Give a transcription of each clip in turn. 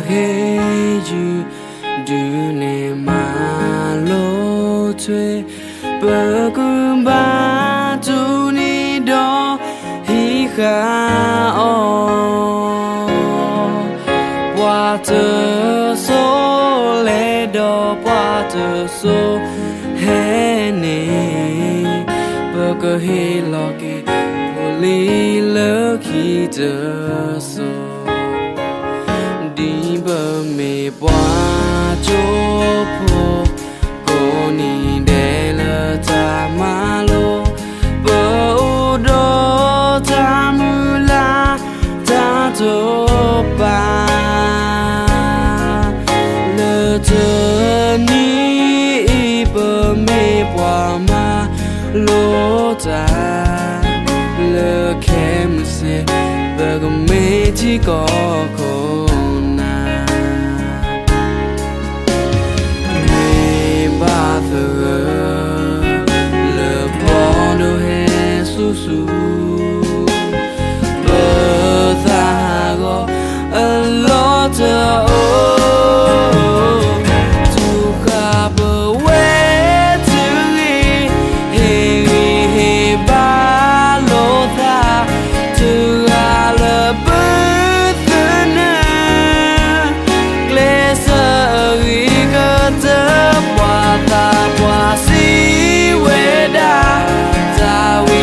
hey you do ne ma lo chwe bagum ba tu ni do hi kha o water so le do water so hey ne baga he loki poli lucky the so đi bờ mê bòa chỗ phố cô ni để lỡ ta ma lô bờ u đô ta mù la ta tô ba lỡ thơ ni bờ mê bòa ma lô ta lỡ kem se bờ mê chỉ có cô su bơ tha go a lot to kha bơ we to he ba lo tha to ala birth na glesa ri ga ta wa ta wa si we da ta we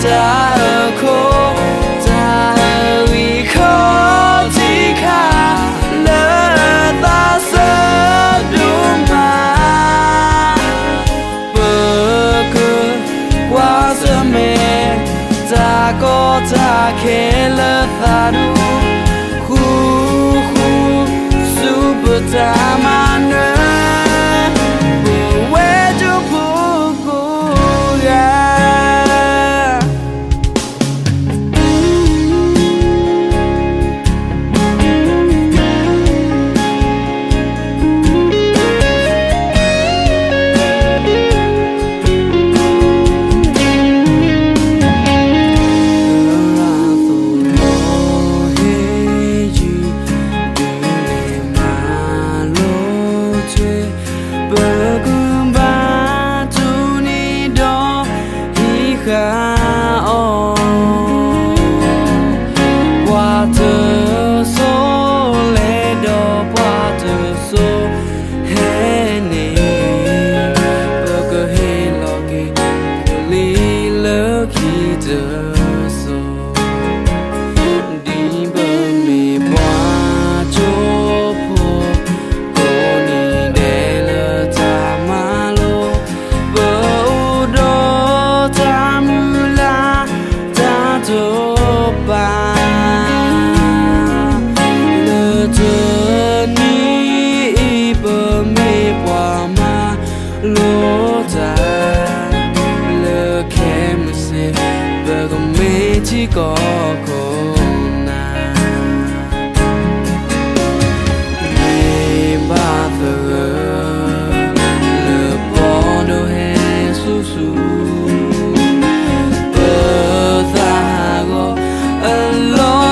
ta khô ta vì khó chỉ khá lỡ ta sẽ đúng mà bờ cơ qua giờ mẹ ta có ta khẽ lỡ ta đủ khu khu super ta mà nữa water so le do water so hey ne burger hey logi li lucky the so di ba me bwa cho pho ko ni de la ta ma lo bo do ta mu la ta do ba lô ta lơ kem se bờ mê chỉ có cô na mê ba thơ lơ bỏ đồ hè su su bờ ta go a lot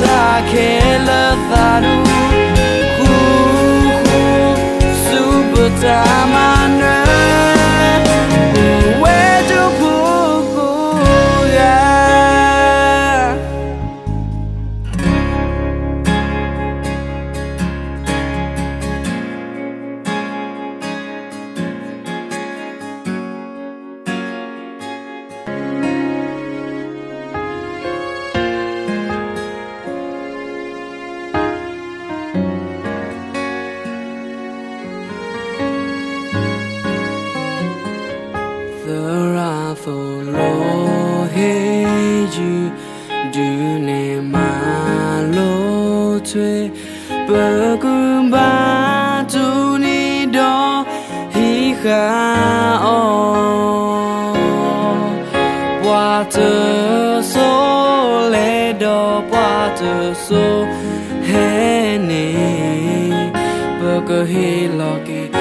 ta khẽ lỡ ta đủ khu khu super ta mà nữa quê cho khu khu ya thuê bờ cứ ba tu ni đó hi kha o qua tơ số lệ đó qua tơ số hè nè bờ cứ hi lo kì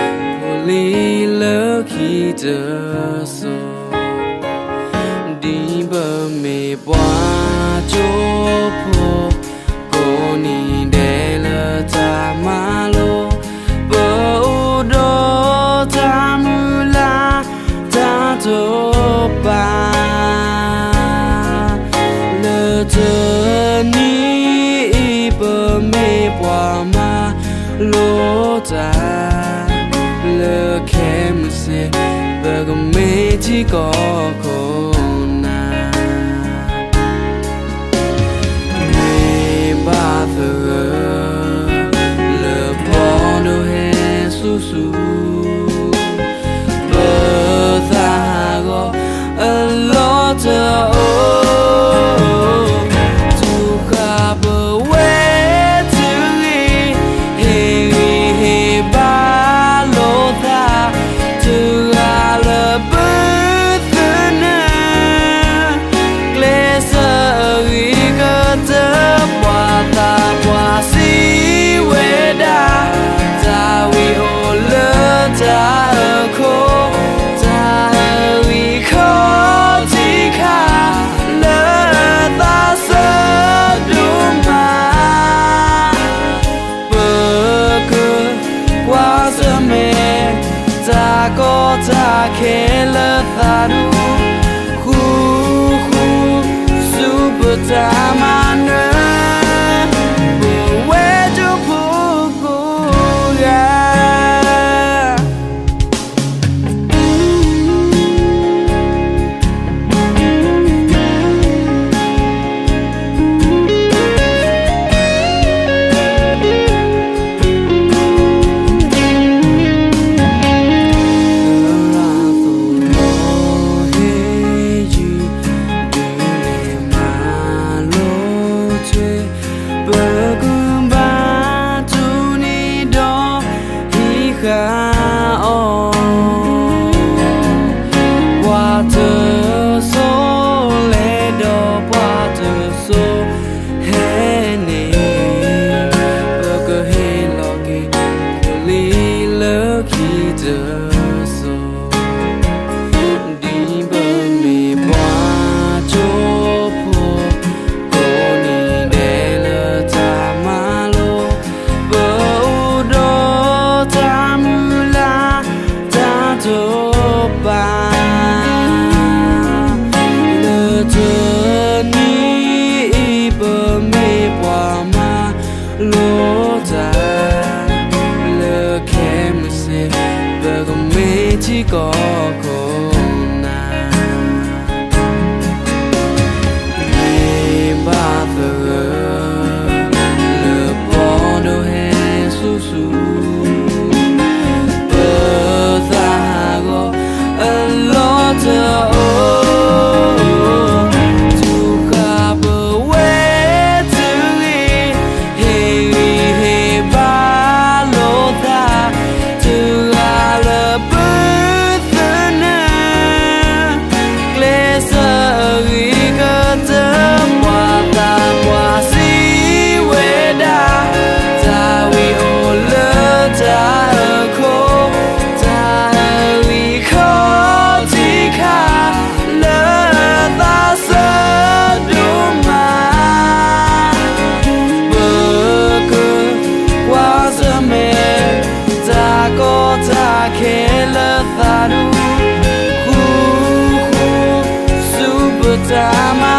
li lơ khi tơ số đi bờ mê qua chỗ phố cô ni để lơ ta ma lô bờ u đô ta mù la ta tô ba lơ tơ ni bờ mê qua ma lô ta lơ kem se bờ gò mê chỉ có cô le bono he susu berthago a lot to cover where to he ba lo tha to ala berthana glesa rigata ta qua si we da ta we o le ta ko ta we ko ti kha le ta sa du ma bơ cơ qua sa me ta ko ta ke le ta du khu khu super ta ma ne qua tơ số lệ đó qua tơ số hè nè bờ cơ hè lo kì li lơ khi tơ số đi bờ mì qua chỗ phố cô ni để lơ ta ma lô bờ u đô ta mù la ta tô ba lơ tơ ni bờ mê qua ma lô ta lơ kem se bờ gò mê chỉ có cô na mê ba thơ lơ bỏ đồ hè su su bờ ta go a lot to cover where to he ba lo ta to ala berthana glesa rigata qua ta qua si we da ta we o le ta ko ta we ko ti kha le ta sa du ma bơ cơ qua sa me ta ko ta ke le ta du khu khu super ta ma